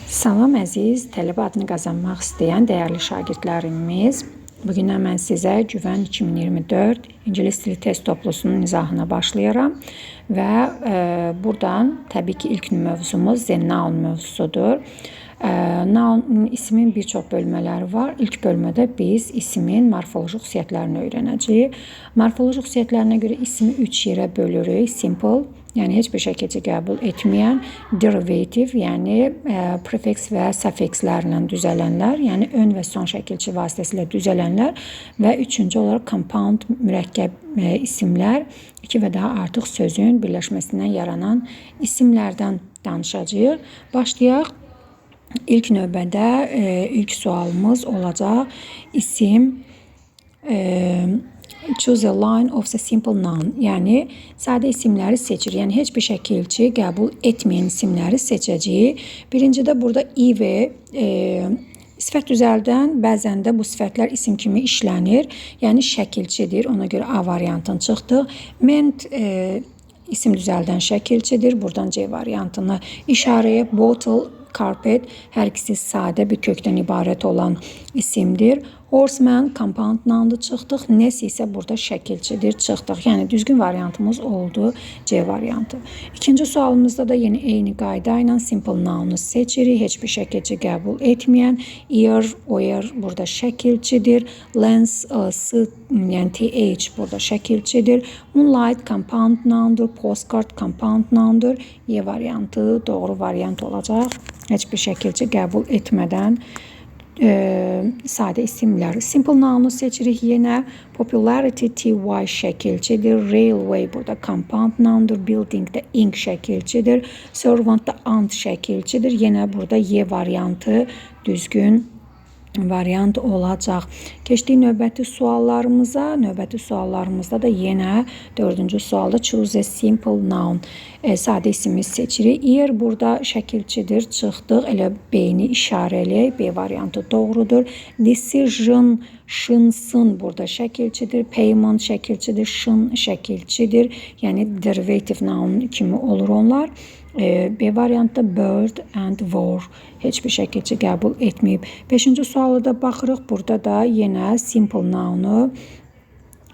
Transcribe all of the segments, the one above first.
Salam əziz tələbə adını qazanmaq istəyən dəyərli şagirdlərimiz. Bugün mən sizə Güvən 2024 İngilis dili test toplusunun izahına başlayaram və buradan təbii ki ilk mövzumuz the noun mövzusudur. Noun ismin bir çox bölmələri var. İlk bölmədə biz ismin morfoloji xüsusiyyətlərini öyrənəcəyik. Morfoloji xüsusiyyətlərinə görə ismi 3 yerə bölürük. Simple, yəni heç bir şəkildə qəbul etməyən, derivative, yəni prefix və suffixlərlə düzələnlər, yəni ön və son şəkilçi vasitəsilə düzələnlər və üçüncü olaraq compound, mürəkkəb isimlər, 2 və daha artıq sözün birləşməsindən yaranan isimlərdən danışacağıq. Başlayaq. İlk növbədə ilk sualımız olacaq. İsim choose a line of the simple noun. Yəni sadə isimləri seçir. Yəni heç bir şəkilçi qəbul etməyən isimləri seçəcəyik. Birincidə burada ve sifət düzəldən bəzən də bu sifətlər isim kimi işlənir. Yəni şəkilçidir. Ona görə A variantını çıxdıq. Ment isim düzəldən şəkilçidir. Buradan C variantını işarəyə. Bottle, carpet hər ikisi sadə bir kökdən ibarət olan isimdir. Horseman compound noun'du çıxdıq. Ness isə burada şəkilçidir çıxdıq. Yəni düzgün variantımız oldu C variantı. İkinci sualımızda da yenə eyni qayda ilə simple noun'u seçirik. Heç bir şəkilçi qəbul etməyən. Ear, oyer burada şəkilçidir. Lens, yəni th burada şəkilçidir. Moonlight compound noun'dur. Postcard compound noun'dur. E variantı doğru variant olacaq. Heç bir şəkilçi qəbul etmədən sadə isimlər. Simple noun'u seçirik yenə. Popularity ty şəkilçidir. Railway burada compound noun'dur. Building də ing şəkilçidir. Servant da ant şəkilçidir. Yenə burada Y variantı düzgün variant olacaq. Keçdik növbəti suallarımıza. Növbəti suallarımızda da yenə 4-cü sualda choose a simple noun. Sadə ismi seçirik. Ear burada şəkilçidir. Çıxdıq. Elə B-ni işarələyək. B variantı doğrudur. Decision, şınsın burada şəkilçidir. Payment şəkilçidir. Şın şəkilçidir. Yəni derivative noun kimi olur onlar. B variantda bird and war heç bir şəkilçi qəbul etməyib. 5-ci sualı da baxırıq. Burada da yenə simple noun'u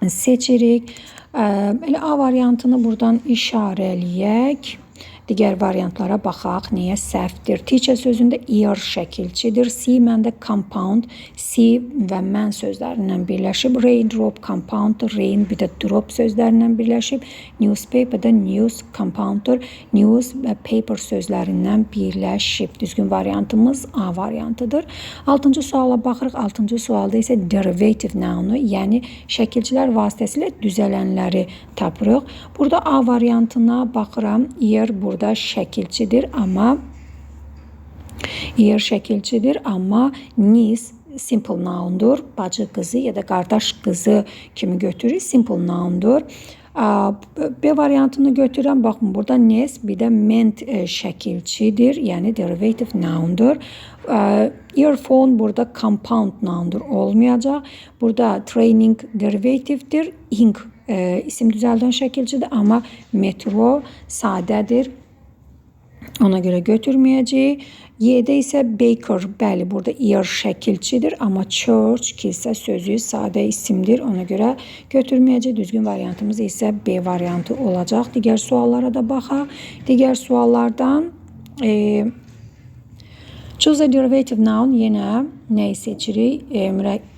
seçirik. Elə A variantını buradan işarələyək. Digər variantlara baxaq. Niyə səhvdir? Teacher sözündə ear şəkilçidir. C məndə compound. C və mən sözlərindən birləşib. Raindrop compounddur. Rain bir də drop sözlərindən birləşib. Newspaper da news compounddur. News və paper sözlərindən birləşib. Düzgün variantımız A variantıdır. 6-cı suala baxırıq. 6-cı sualda isə derivative noun'u, yəni şəkilçilər vasitəsilə düzələnləri tapırıq. Burada A variantına baxıram. Ear burada şəkilçidir, amma niece simple noun'dur. Bacı qızı ya da qardaş qızı kimi götürür. Simple noun'dur. B variantını götürən, baxın burada ness bir də ment şəkilçidir, yəni derivative noun'dur. Earphone burada compound noun'dur, olmayacaq. Burada training derivative'dir. Ink isim düzəldən şəkilçidir, amma metro sadədir. Ona görə götürməyəcəyik. Y-də isə baker, bəli burada ear şəkilçidir, amma church, kilsə sözü sadə isimdir. Ona görə götürməyəcəyik. Düzgün variantımız isə B variantı olacaq. Digər suallara da baxaq. Digər suallardan choose a derivative noun, yenə nəyi seçirik?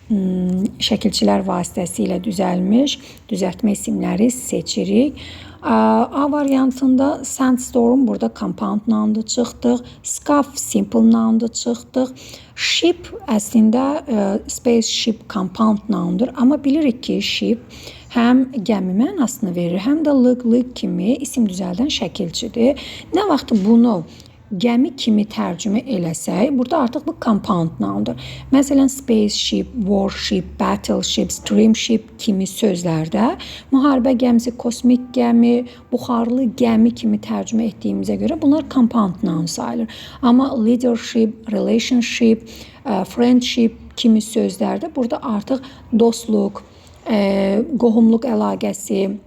Şəkilçilər vasitəsilə düzəlmiş düzəltmə isimləri seçirik. A variantında sandstorm burada compound noun'da çıxdıq. Scarf simple noun'da çıxdıq. Ship əslində spaceship compound noun'dur. Amma bilirik ki ship həm gəmi mənasını verir, həm də lıq kimi isim düzəldən şəkilçidir. Nə vaxt bunu gəmi kimi tərcümə eləsək, burada artıq bu compound noun'dur. Məsələn, spaceship, warship, battleship, streamship kimi sözlərdə müharibə gəmisi, kosmik gəmi, buxarlı gəmi kimi tərcümə etdiyimizə görə bunlar compound noun sayılır. Amma leadership, relationship, friendship kimi sözlərdə burada artıq dostluq, qohumluq əlaqəsi,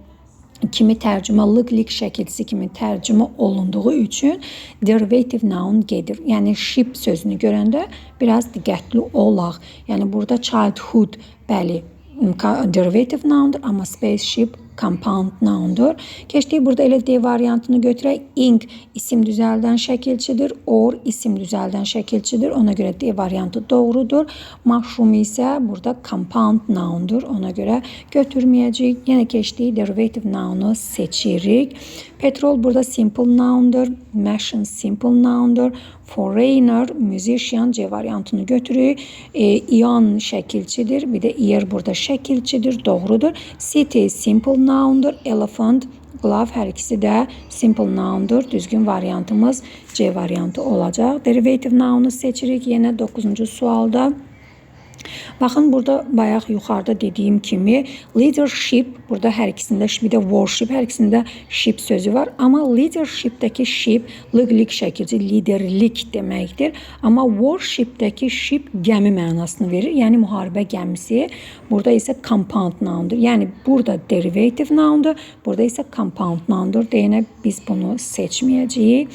kimi tərcümə lık şəkilçisi kimi tərcümə olunduğu üçün derivative noun gedir. Yəni ship sözünü görəndə biraz diqqətli olaq. Yəni burada childhood bəli derivative noundur, amma spaceship compound noundur. Keçdik burada elə D variantını götürək. Ink isim düzəldən şəkilçidir, or isim düzəldən şəkilçidir. Ona görə D variantı doğrudur. Mushroom isə burada compound noundur. Ona görə götürməyəcəyik. Yenə keçdik derivative nounu seçirik. Petrol burada simple noundur. Machine simple noundur. Foreigner, musician C variantını götürürük. İon şəkilçidir. Bir də ear burada şəkilçidir. Doğrudur. City simple noundur. Elephant, glove hər ikisi də simple noundur. Düzgün variantımız C variantı olacaq. Derivative nounu seçirik. Yenə 9-cu sualda. Baxın burada bayaq yuxarıda dediyim kimi leadership burada hər ikisində bir də worship hər ikisində ship sözü var. Amma leadershipdəki ship lık şəkilci liderlik deməkdir. Amma worshipdəki ship gəmi mənasını verir. Yəni müharibə gəmisi. Burada isə compound noundur. Yəni burada derivative noundur. Burada isə compound noundur. Deyənə biz bunu seçməyəcəyik.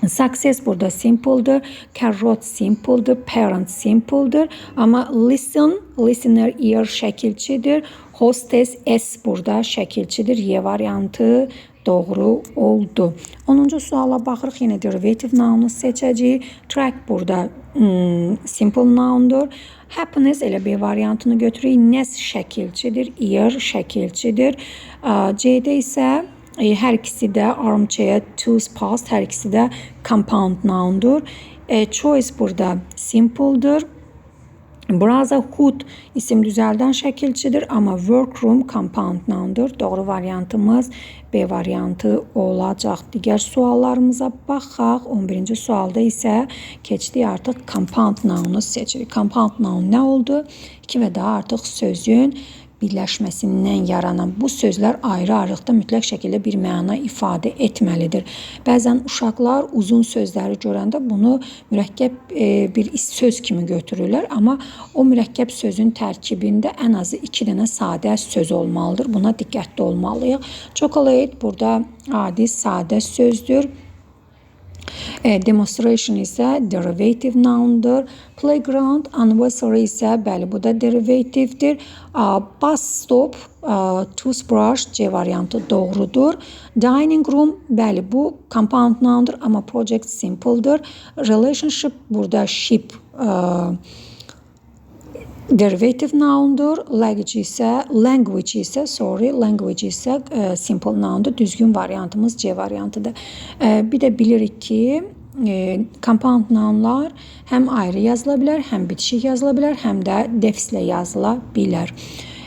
Success burada simple'dır. Carrot simple'dır. Parent simple'dır. Ama listen, listener ear şəkilçidir. Hostess S burada şəkilçidir. Y variantı doğru oldu. 10-cu suala baxırıq. Yenə derivative nounu seçəcəyik. Track burada simple noundur. Happiness elə B variantını götürək. Nest şəkilçidir. Ear şəkilçidir. C'də isə hər ikisi də armchair, tools past, hər ikisi də compound noundur. Choice burada simple'dır. Brotherhood isim düzəldən şəkilçidir, amma workroom compound noundur. Doğru variantımız B variantı olacaq. Digər suallarımıza baxaq. 11-ci sualda isə keçdik artıq compound nounu seçirik. Compound noun nə oldu? 2 və daha artıq sözün birləşməsindən yaranan bu sözlər ayrı-ayrılıqda mütləq şəkildə bir məna ifadə etməlidir. Bəzən uşaqlar uzun sözləri görəndə bunu mürəkkəb bir söz kimi götürürlər, amma o mürəkkəb sözün tərkibində ən azı 2 dənə sadə söz olmalıdır. Buna diqqətli olmalıyıq. Chocolate burada adi sadə sözdür. Demonstration isə derivative noundur. Playground, anniversary isə bəli bu da derivativedir. Bus stop, toothbrush C variantı doğrudur. Dining room bəli bu compound noundur amma project simple'dır. Relationship burada ship derivative noundur. Language isə simple noundur. Düzgün variantımız C variantıdır. Bir də bilirik ki compound nounlar həm ayrı yazıla bilər, həm bitişik yazıla bilər, həm də defislə yazıla bilər.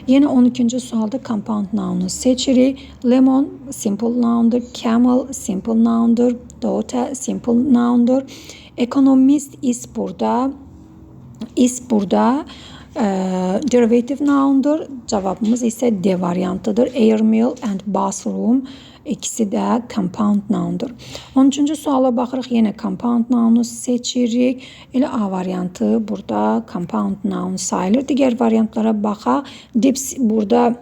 Yenə 12-ci sualda compound nounu seçirik. Lemon simple noundur. Camel simple noundur. Daughter simple noundur. Economist is burada derivative noundur. Cavabımız isə D variantıdır. Airmail and bathroom ikisi də compound noundur. 13-cü suala baxırıq. Yenə compound nounu seçirik. Elə A variantı burada compound noun sayılır. Digər variantlara baxaq. Dips burada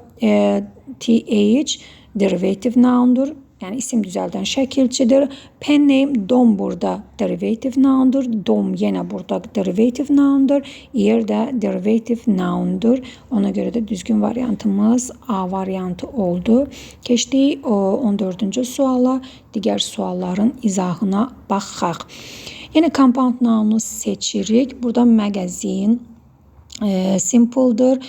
TH derivative noundur. Yəni isim düzəldən şəkilçidir. Pen name dom burada derivative noundur. Dom yenə burada derivative noundur. Ear də derivative noundur. Ona görə də düzgün variantımız A variantı oldu. Keçdik 14-cü suala. Digər sualların izahına baxaq. Yenə compound nounu seçirik. Burada magazine simple'dır.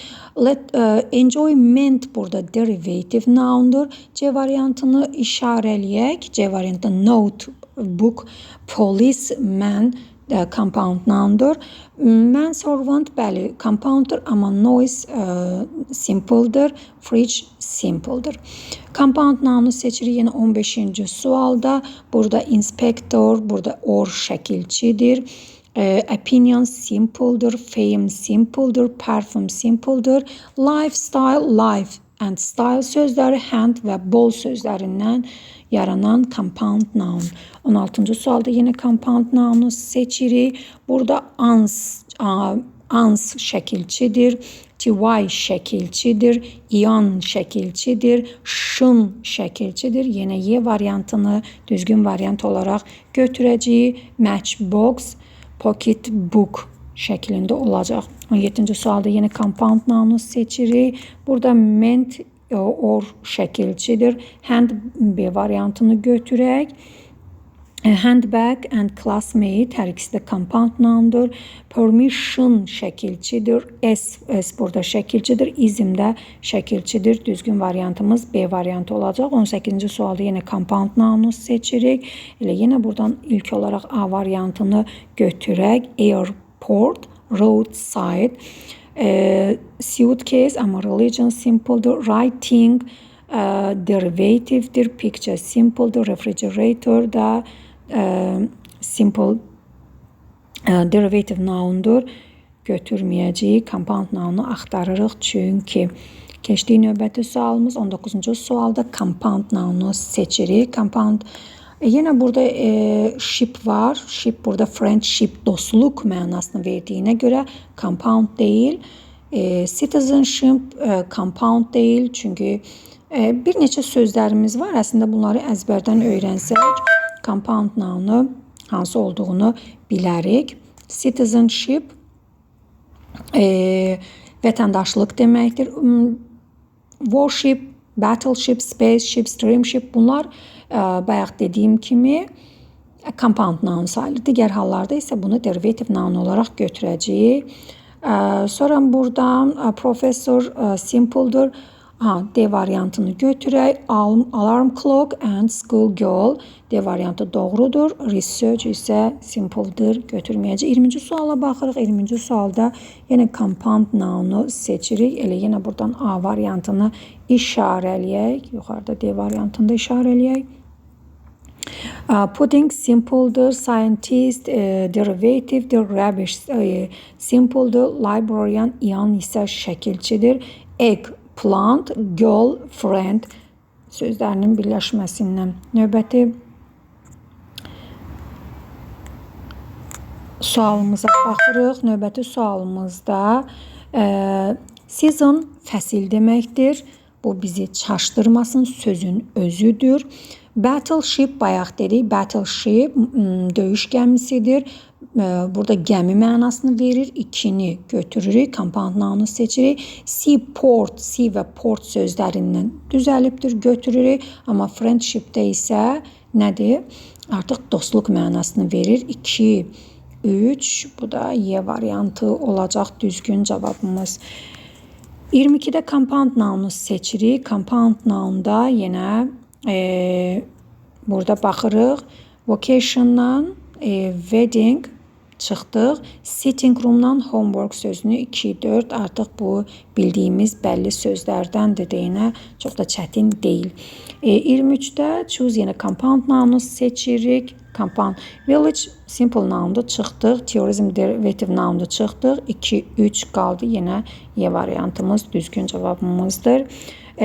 Enjoyment burada derivative noundur. C variantını işarələyək. C variantı notebook, policeman compound noundur. Man servant bəli compounddur, amma noise simple'dır. Fridge simple'dır. Compound nounu seçirik yenə 15-ci sualda. Burada inspector, burada or şəkilçidir. Opinion simple'dır, fame simple'dır, parfüm simple'dır. Lifestyle, life and style sözləri hand və bol sözlərindən yaranan compound noun. 16-cı sualda yenə compound nounu seçirik. Burada ans şəkilçidir. ty şəkilçidir, ion şəkilçidir, şın şəkilçidir. Yenə Y variantını düzgün variant olaraq götürəcəyik. Matchbox, pocketbook şəklində olacaq. 17-ci sualda yenə compound nounu seçirik. Burada meant or şəkilçidir. Hand B variantını götürək. Handbag and classmate hər ikisi də compound noundur. Permission şəkilçidir. S burada şəkilçidir. Ism də şəkilçidir. Düzgün variantımız B variantı olacaq. 18-ci sualda yenə compound nounu seçirik. Elə yenə buradan ilk olaraq A variantını götürək. Airport, roadside, suitcase amma religion simple'dır. Writing derivative'dir. Picture simple'dır. Refrigerator da simple derivative noundur. Götürməyəcəyik. Compound nounu axtarırıq çünki. Keçdik növbəti sualımız. 19-cu sualda compound nounu seçirik. Compound yenə burada ship var. Ship burada friendship, dostluq mənasını verdiyinə görə compound deyil. Citizenship compound deyil çünki bir neçə sözlərimiz var. Əslində bunları əzbərdən öyrənsək compound nounu hansı olduğunu bilərik. Citizenship vətəndaşlıq deməkdir. Warship, battleship, spaceship, streamship bunlar bayaq dediyim kimi compound noun sayılır. Digər hallarda isə bunu derivative noun olaraq götürəcəyik. Sonra buradan professor simple'dır. D variantını götürək. Alarm clock and school girl D variantı doğrudur. Research isə simple'dır. Götürməyəcək. 20-ci suala baxırıq. 20-ci sualda yenə compound nounu seçirik. Elə yenə buradan A variantını işarələyək. Yuxarıda D variantını da işarələyək. Pudding simple'dır. Scientist derivative'dir. Rubbish simple'dır. Librarian ion isə şəkilçidir. Egg plant, girlfriend sözlərinin birləşməsindən. Növbəti sualımıza baxırıq. Növbəti sualımızda season fəsil deməkdir. Bu bizi çaşdırmasın, sözün özüdür. Battleship bayaq dedik. Battleship döyüş gəmisidir. Burada gəmi mənasını verir. 2-ni götürürük. Compound nounu seçirik. Seaport, sea və port sözlərindən düzəlibdir. Götürürük. Amma friendshipdə isə nədir? Artıq dostluq mənasını verir. 2, 3. Bu da Y variantı olacaq düzgün cavabımız. 22-də compound nounu seçirik. Compound nounda yenə burada baxırıq. Vocationdan wedding çıxdıq. Sitting roomdan homework sözünü 2, 4 artıq bu bildiyimiz bəlli sözlərdəndir deyinə. Çox da çətin deyil. 23-də choose yenə compound nounu seçirik. Compound village simple noun'da çıxdıq. Tourism derivative noun'da çıxdıq. 2, 3 qaldı. Yenə Y variantımız düzgün cavabımızdır.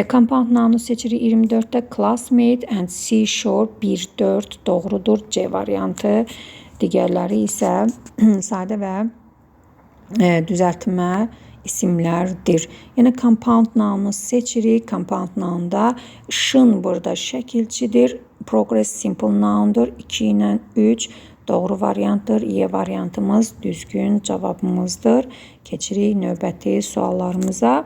Compound nounu seçirik. 24-də classmate and seashore 1, 4 doğrudur. C variantı. Digərləri isə sadə və düzəltmə isimlərdir. Yenə compound nounu seçirik. Compound nounda şın burada şəkilçidir. Progress simple noundur. 2 ilə 3 doğru variantdır. Y variantımız düzgün cavabımızdır. Keçirik növbəti suallarımıza.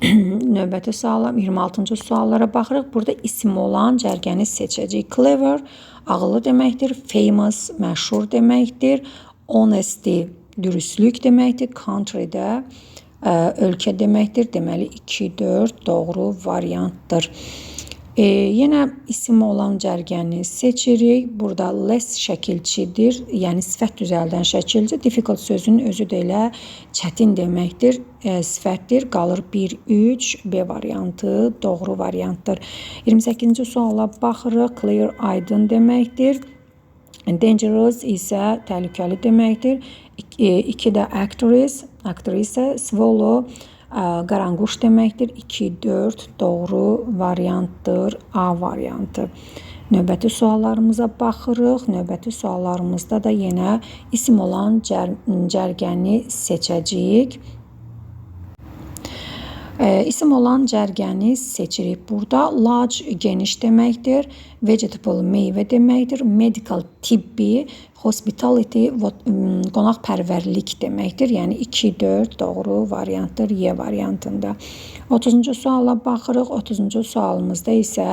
Növbəti suallar 26-cı suallara baxırıq. Burada isim olan cərgəni seçəcəyik. Clever ağıllı deməkdir. Famous məşhur deməkdir. Honesty dürüstlük deməkdir. Country də ölkə deməkdir. Deməli 2, 4 doğru variantdır. Yenə isim olan cərgəni seçirik. Burada less şəkilçidir. Yəni sifət düzəldən şəkilçi. Difficult sözünün özü də elə çətin deməkdir. Sifətdir. Qalır 1, 3. B variantı doğru variantdır. 28-ci suala baxırıq. Clear aydın deməkdir. Dangerous isə təhlükəli deməkdir. 2 də actress. Aktrisa swallow qaranquş deməkdir. 2, 4 doğru variantdır. A variantı. Növbəti suallarımıza baxırıq. Növbəti suallarımızda da yenə isim olan cərgəni seçəcəyik. İsim olan cərgəni seçirik. Burada large geniş deməkdir. Vegetable meyvə deməkdir. Medical tibbi, hospitality qonaqpərvərlik deməkdir. Yəni 2-4 doğru variantdır Y variantında. 30-cu suala baxırıq. 30-cu sualımızda isə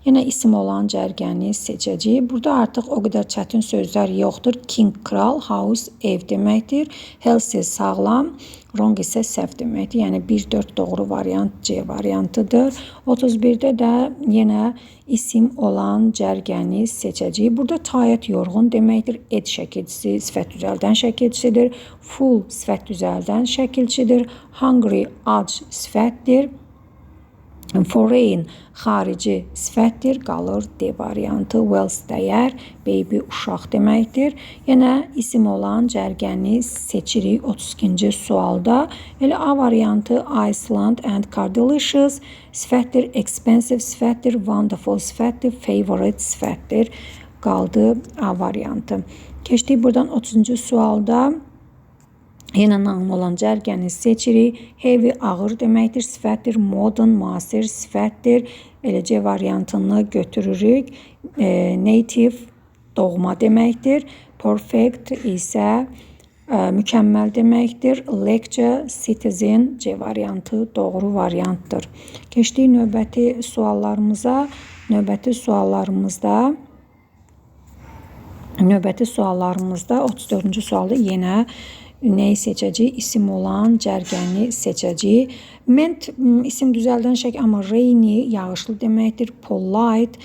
yenə isim olan cərgəni seçəcəyik. Burada artıq o qədər çətin sözlər yoxdur. King kral, house ev deməkdir. Healthy sağlam, wrong isə səhv deməkdir. Yəni 1-4 doğru variant C variantıdır. 31-də də yenə isim olan cərgəni seçəcəyik. Burada tired yorğun deməkdir. Ed şəkilçisi sifət düzəldən şəkilçisidir. Full sifət düzəldən şəkilçidir. Hungry ac sifətdir. Foreign xarici sifətdir, qalır D variantı. Wells dəyər, baby uşaq deməkdir. Yenə isim olan cərgəni seçirik 32-ci sualda. Elə A variantı Iceland and Cardelicious sifətdir, expensive sifətdir, wonderful sifətdir, favorite sifətdir. Qaldı A variantı. Keçdik buradan 30-cu sualda. Yenə noun olan cərgəni seçirik. Heavy ağır deməkdir, sifətdir. Modern müasir sifətdir. Elə C variantını götürürük. Native doğma deməkdir. Perfect isə mükəmməl deməkdir. Lecture citizen C variantı doğru variantdır. Keçdik növbəti suallarımıza. Növbəti suallarımızda 34-cü sualda yenə nəyi seçəcəyik? İsim olan cərgəni seçəcəyik. Meant isim düzəldən şəkil, amma rainy yağışlı deməkdir. Polite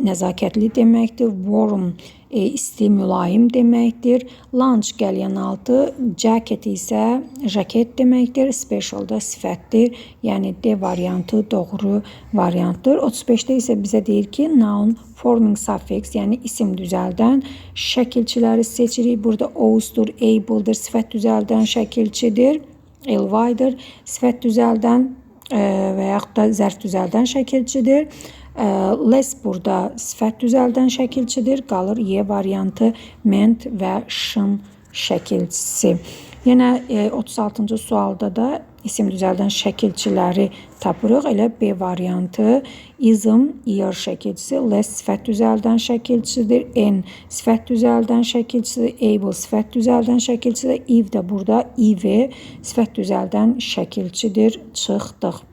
nəzakətli deməkdir. Warm isti, mülayim deməkdir. Lunch qəlyanaltı, jacket isə jaket deməkdir. Special da sifətdir. Yəni D variantı doğru variantdır. 35-də isə bizə deyir ki, noun forming suffix, yəni isim düzəldən şəkilçiləri seçirik. Burada ausdur, able'dır, sifət düzəldən şəkilçidir. Ly-dir, sifət düzəldən və yaxud da zərf düzəldən şəkilçidir. Less burada sifət düzəldən şəkilçidir. Qalır Y variantı, meant və şın şəkilçisi. Yenə 36-cı sualda da isim düzəldən şəkilçiləri tapırıq. Elə B variantı ism, year şəkilçisi, less sifət düzəldən şəkilçisidir. N sifət düzəldən şəkilçisidir. Able sifət düzəldən şəkilçisidir. If də burada IV sifət düzəldən şəkilçidir. Çıxdıq.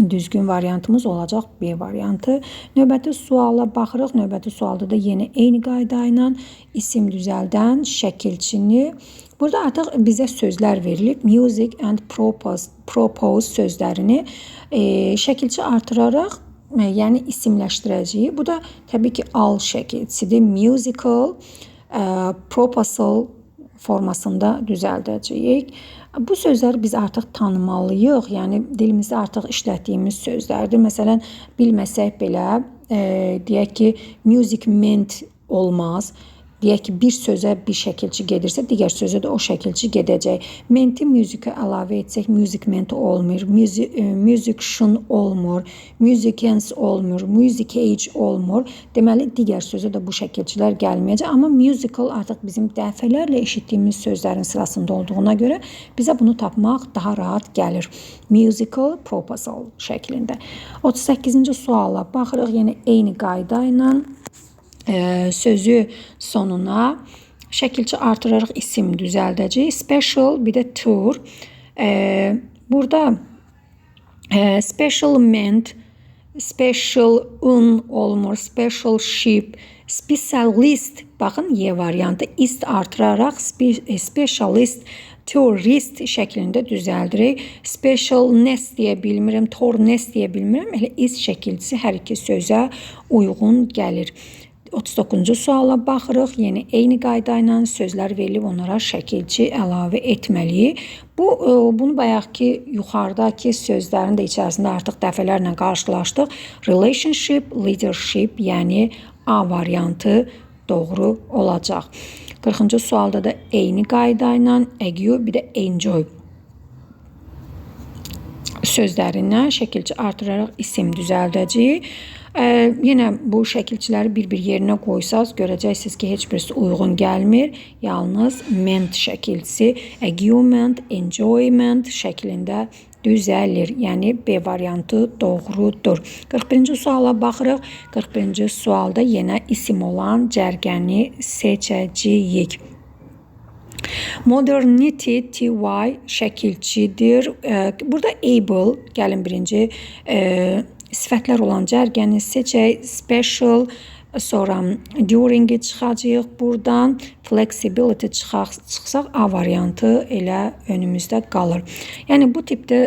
Düzgün variantımız olacaq B variantı. Növbəti suala baxırıq. Növbəti sualda da yenə eyni qayda ilə isim düzəldən şəkilçini. Burada artıq bizə sözlər verilib. Music and propose sözlərini şəkilçi artıraraq, yəni isimləşdirəcəyik. Bu da təbii ki al şəkilçisidir. Musical, proposal formasında düzəldəcəyik. Bu sözləri biz artıq tanımalıyıq. Yəni dilimizdə artıq işlətdiyimiz sözlərdir. Məsələn, bilməsək belə, deyək ki, music meant olmaz. Deyək ki, bir sözə bir şəkilçi gedirsə, digər sözə də o şəkilçi gedəcək. Menti musicə əlavə etsək, music menti olmur, musician olmur, musicians olmur, musicage olmur. Deməli, digər sözə də bu şəkilçilər gəlməyəcək. Amma musical artıq bizim dəfələrlə eşitdiyimiz sözlərin sırasında olduğuna görə bizə bunu tapmaq daha rahat gəlir. Musical, proposal şəklində. 38-ci suala baxırıq, yenə eyni qayda ilə. Sözü sonuna şəkilçi artıraraq isim düzəldəcəyik. Special, bir də tour. Burada special meant, special olmur, special ship, specialist, baxın Y variantı, ist artıraraq specialist, tourist şəklində düzəldirik. Specialness deyə bilmirəm, tourness deyə bilmirəm. Elə is şəkilçisi hər iki sözə uyğun gəlir. 39-cu suala baxırıq. Yenə eyni qayda ilə sözlər verilib, onlara şəkilçi əlavə etməliyik. Bunu bayaqki yuxarıdakı sözlərin də içərisində artıq dəfələrlə qarşılaşdıq. Relationship, leadership, yəni A variantı doğru olacaq. 40-cı sualda da eyni qayda ilə argue, bir də enjoy sözlərindən şəkilçi artıraraq isim düzəldəcəyik. Yenə bu şəkilçiləri bir-bir yerinə qoysaz, görəcəksiniz ki, heç birisi uyğun gəlmir. Yalnız meant şəkilçisi, argument, enjoyment şəklində düzəlir. Yəni B variantı doğrudur. 41-ci suala baxırıq. 41-ci sualda yenə isim olan cərgəni seçəcəyik. Modernity ty şəkilçidir. Burada able, gəlin birinci sifətlər olan cərgəni seçək. Special, sonra during'i çıxacağıq buradan. Flexibility çıxsaq A variantı elə önümüzdə qalır. Yəni bu tipdə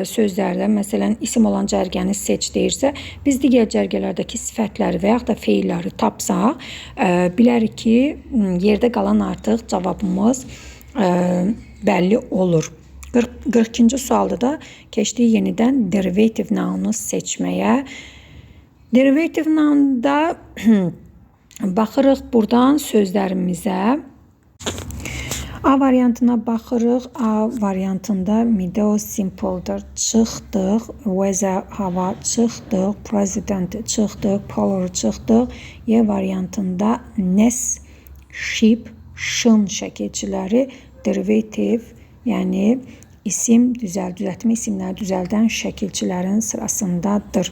sözlərdə məsələn isim olan cərgəni seç deyirsə, biz digər cərgələrdəki sifətləri və yaxud da feilləri tapsaq, bilərik ki, yerdə qalan artıq cavabımız bəlli olur. 42-ci sualda da keçdik yenidən derivative noun-u seçməyə. Derivative noun-da baxırıq buradan sözlərimizə. A variantına baxırıq. A variantında middle simple'dır. Çıxdıq. Weather, hava çıxdıq. President çıxdıq. Polar çıxdıq. Y variantında nes, ship, şın şəkilçiləri derivative, yəni isim düzəltmə isimləri düzəldən şəkilçilərin sırasındadır.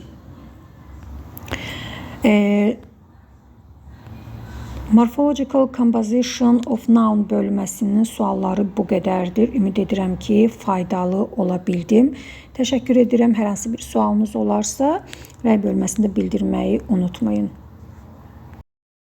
Morphological composition of noun bölməsinin sualları bu qədərdir. Ümid edirəm ki, faydalı ola bildim. Təşəkkür edirəm. Hər hansı bir sualınız olarsa, rəy bölməsində bildirməyi unutmayın.